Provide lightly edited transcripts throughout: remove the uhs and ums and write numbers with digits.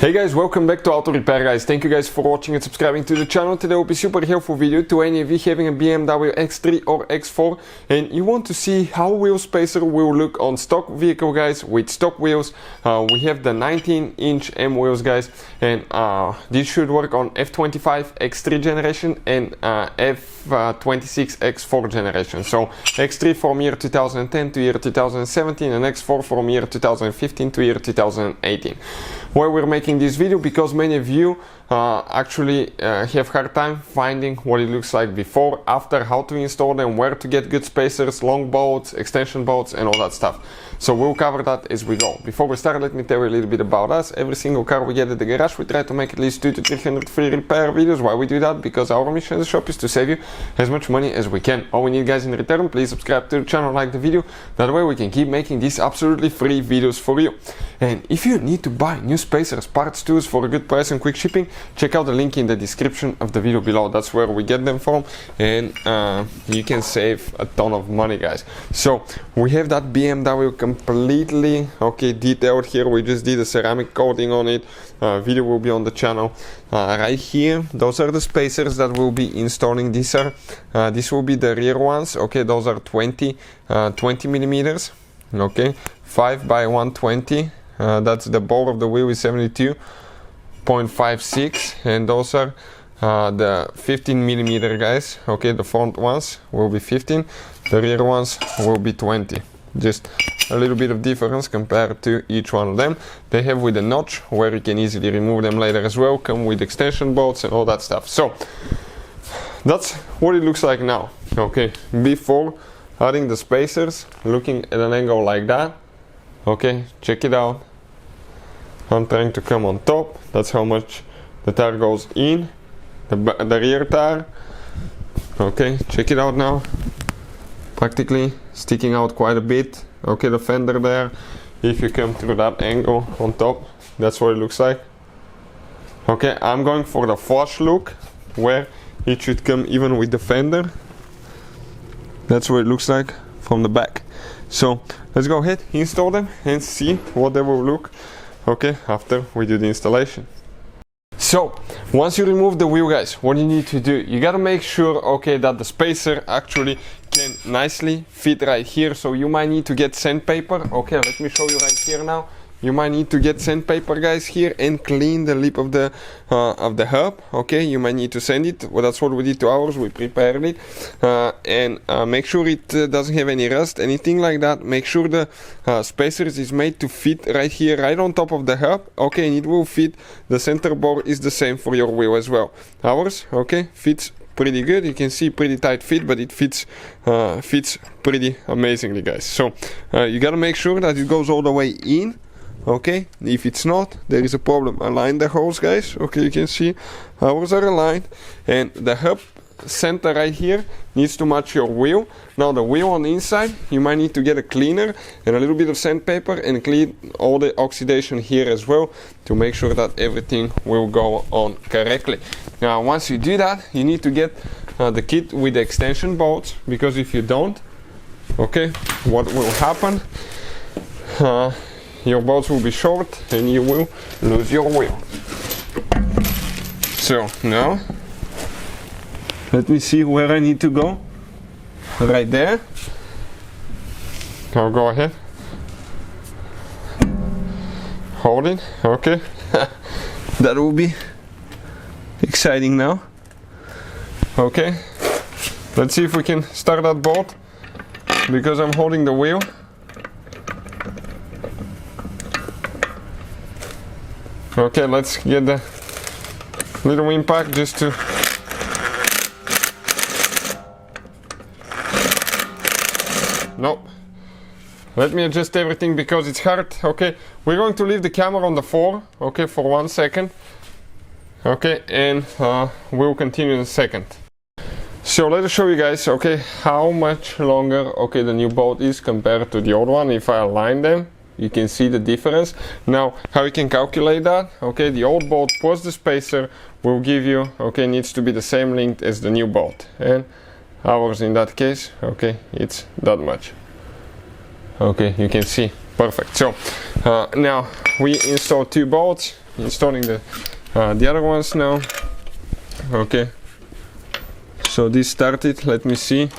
Hey guys, welcome back to Auto Repair guys. Thank you guys for watching and subscribing to the channel. Today will be super helpful video to any of you having a BMW X3 or X4 and you want to see how wheel spacer will look on stock vehicle guys with stock wheels. We have the 19-inch M wheels guys, and this should work on F25 X3 generation and F26 X4 generation. So X3 from year 2010 to year 2017 and X4 from year 2015 to year 2018. Why we're making this video? Because many of you actually have hard time finding what it looks like before, after, how to install them, where to get good spacers, long bolts, extension bolts and all that stuff. So we'll cover that as we go. Before we start, let me tell you a little bit about us. Every single car we get at the garage, we try to make at least 200 to 300 free repair videos. Why we do that? Because our mission as a shop is to save you as much money as we can. All we need guys in return, please subscribe to the channel, like the video. That way we can keep making these absolutely free videos for you. And if you need to buy new spacers, parts, tools for a good price and quick shipping, check out the link in the description of the video below. That's where we get them from, and you can save a ton of money guys. So we have that BMW completely detailed here. We just did a ceramic coating on it. Video will be on the channel. Right here, those are the spacers that we'll be installing. This will be the rear ones. Those are 20 millimeters. 5 by 120. That's the bore of the wheel is 72.56, and those are the 15 millimeter guys. The front ones will be 15, the rear ones will be 20. Just a little bit of difference compared to each one of them. They have with a notch where you can easily remove them later as well, come with extension bolts and all that stuff. So that's what it looks like now. Before adding the spacers, looking at an angle like that. Check it out. I'm trying to come on top. That's how much the tire goes in, the rear tire. Check it out now. Practically sticking out quite a bit. The fender there. If you come through that angle on top, that's what it looks like. I'm going for the flush look, where it should come even with the fender. That's what it looks like from the back. So let's go ahead, install them and see what they will look after we do the installation. So once you remove the wheel guys, what you need to do, you gotta make sure that the spacer actually can nicely fit right here. So you might need to get sandpaper. Let me show you right here now. You might need to get sandpaper guys here and clean the lip of the hub. You might need to sand it. Well, that's what we did to ours. We prepared it and make sure it doesn't have any rust, anything like that. Make sure the spacers is made to fit right here, right on top of the hub. And it will fit. The center bore is the same for your wheel as well. Ours fits pretty good. You can see pretty tight fit, but it fits pretty amazingly guys. So you gotta make sure that it goes all the way in. If it's not, there is a problem. Align the holes guys. You can see ours are aligned, and the hub center right here needs to match your wheel. Now the wheel on the inside, you might need to get a cleaner and a little bit of sandpaper and clean all the oxidation here as well, to make sure that everything will go on correctly. Now once you do that, you need to get the kit with the extension bolts, because if you don't, what will happen, your bolts will be short and you will lose your wheel. So now let me see where I need to go. Right there. Now go ahead. Hold it. That will be exciting now. Let's see if we can start that bolt, because I'm holding the wheel. Let's get the little impact just to nope. Let me adjust everything because it's hard. We're going to leave the camera on the floor for 1 second. And we'll continue in a second. So let us show you guys how much longer the new bolt is compared to the old one. If I align them, you can see the difference. Now how you can calculate that, the old bolt plus the spacer will give you, needs to be the same length as the new bolt, and ours in that case, it's that much. You can see, perfect. So now we install 2 bolts. installing the other ones now. Okay, so this started. Let me see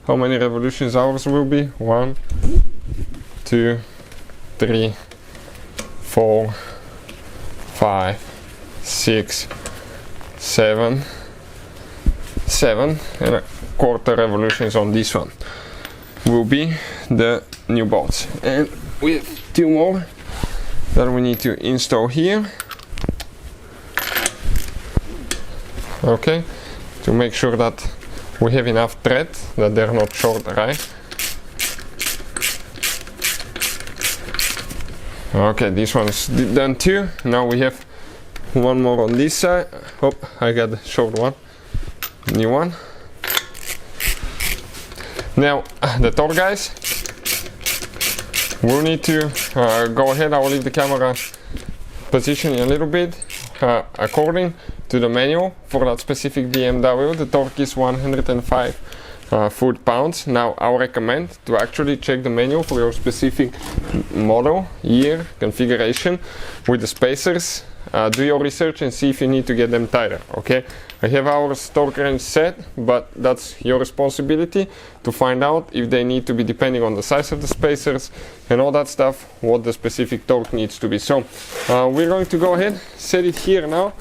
how many revolutions ours will be. 1, 2, 3, 4, 5, 6, 7, 7 and a quarter revolutions on this one will be the new bolts, and we have 2 more that we need to install here. Okay, to make sure that we have enough thread, that they're not short, right? Okay, this one's done too. Now we have one more on this side. Oh, I got the short one. New one. Now the torque, guys, we'll need to go ahead. I will leave the camera positioning a little bit according to the manual for that specific BMW. The torque is 105 foot-pounds. Now I recommend to actually check the manual for your specific model, year, configuration with the spacers. Do your research and see if you need to get them tighter. Okay, I have our torque range set, but that's your responsibility to find out if they need to be, depending on the size of the spacers and all that stuff, what the specific torque needs to be. So we're going to go ahead, set it here now.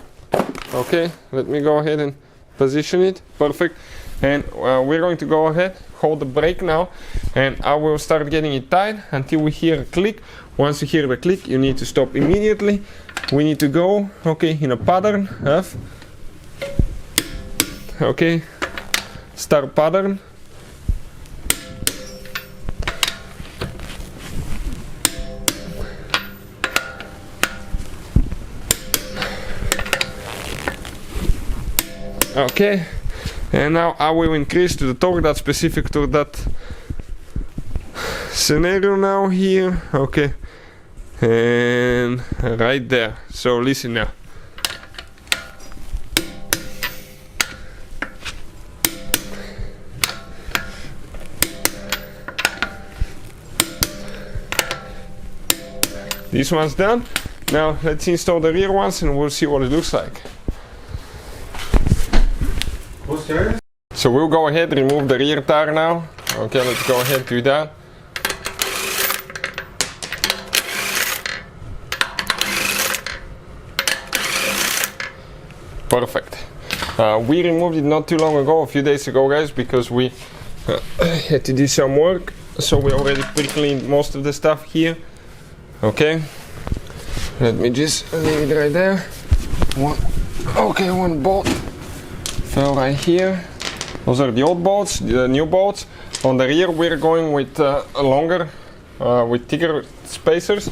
Okay, let me go ahead and position it. Perfect. And we're going to go ahead, hold the brake now, and I will start getting it tight until we hear a click. Once you hear the click, you need to stop immediately. We need to go, okay, in a pattern of, okay, start pattern. Okay, and now I will increase to the torque that's specific to that scenario now here. Okay, and right there. So listen now. This one's done. Now let's install the rear ones and we'll see what it looks like. So we'll go ahead, remove the rear tire now. Okay, let's go ahead, do that. Perfect. We removed it not too long ago, a few days ago, guys, because we had to do some work. So we already pre-cleaned most of the stuff here. Okay, let me just leave it right there. One bolt fell right here. Those are the old bolts, the new bolts. On the rear we're going with longer, with thicker spacers,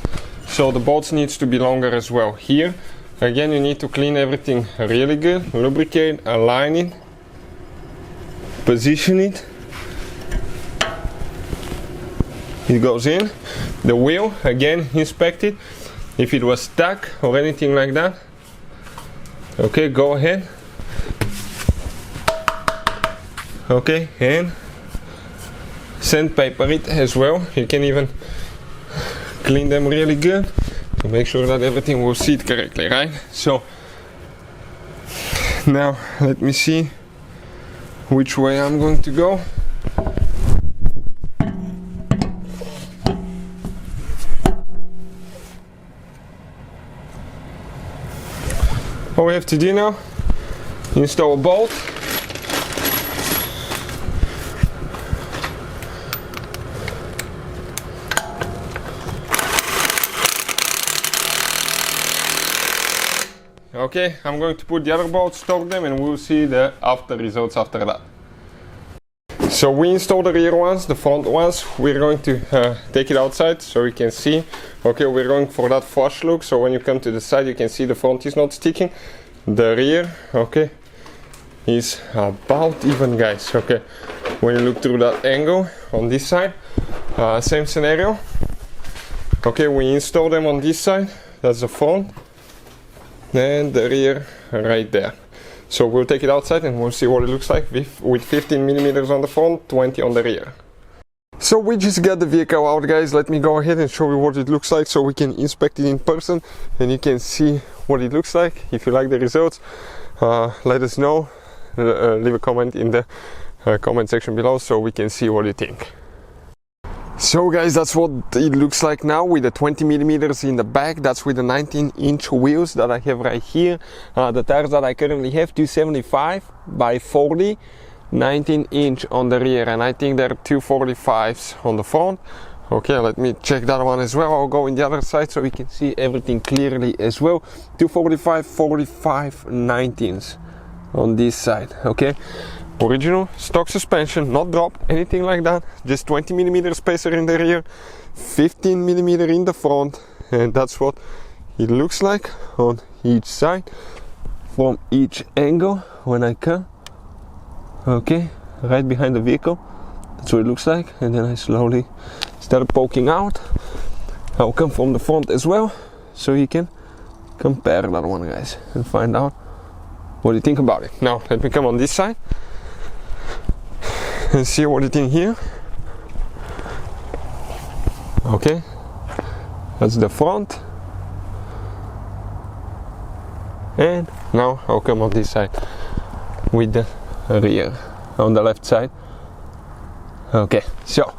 so the bolts needs to be longer as well. Here again you need to clean everything really good, lubricate, align it, position it. It goes in. The wheel, again, inspect it. If it was stuck or anything like that, okay, go ahead. Okay, and sandpaper it as well. You can even clean them really good to make sure that everything will sit correctly, right? So now let me see which way I'm going to go. What we have to do now, install a bolt. Okay, I'm going to put the other bolts, torque them, and we'll see the after results after that. So we installed the rear ones, the front ones. We're going to take it outside so you can see. Okay, we're going for that flush look, so when you come to the side you can see the front is not sticking. The rear, okay, is about even, guys. Okay, when you look through that angle on this side, same scenario. Okay, we install them on this side, that's the front, and the rear right there. So we'll take it outside and we'll see what it looks like with 15 millimeters on the front, 20 on the rear. So we just got the vehicle out, guys. Let me go ahead and show you what it looks like so we can inspect it in person and you can see what it looks like. If you like the results, let us know. Leave a comment in the comment section below so we can see what you think. So guys, that's what it looks like now with the 20 millimeters in the back. That's with the 19-inch wheels that I have right here. The tires that I currently have, 275 by 40, 19-inch on the rear, and I think they're 245s on the front. Okay, let me check that one as well. I'll go in the other side so we can see everything clearly as well. 245, 45, 19s on this side. Okay, original stock suspension, not dropped, anything like that. Just 20 millimeter spacer in the rear, 15 millimeter in the front, and that's what it looks like on each side from each angle when I come. Okay, right behind the vehicle, that's what it looks like. And then I slowly start poking out. I'll come from the front as well so you can compare that one, guys, and find out what you think about it. Now let me come on this side and see what you think here. Okay, that's the front, and now I'll come on this side with the rear on the left side. Okay, so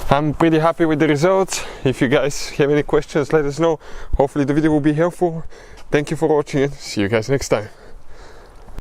I'm pretty happy with the results. If you guys have any questions, let us know. Hopefully the video will be helpful. Thank you for watching and see you guys next time.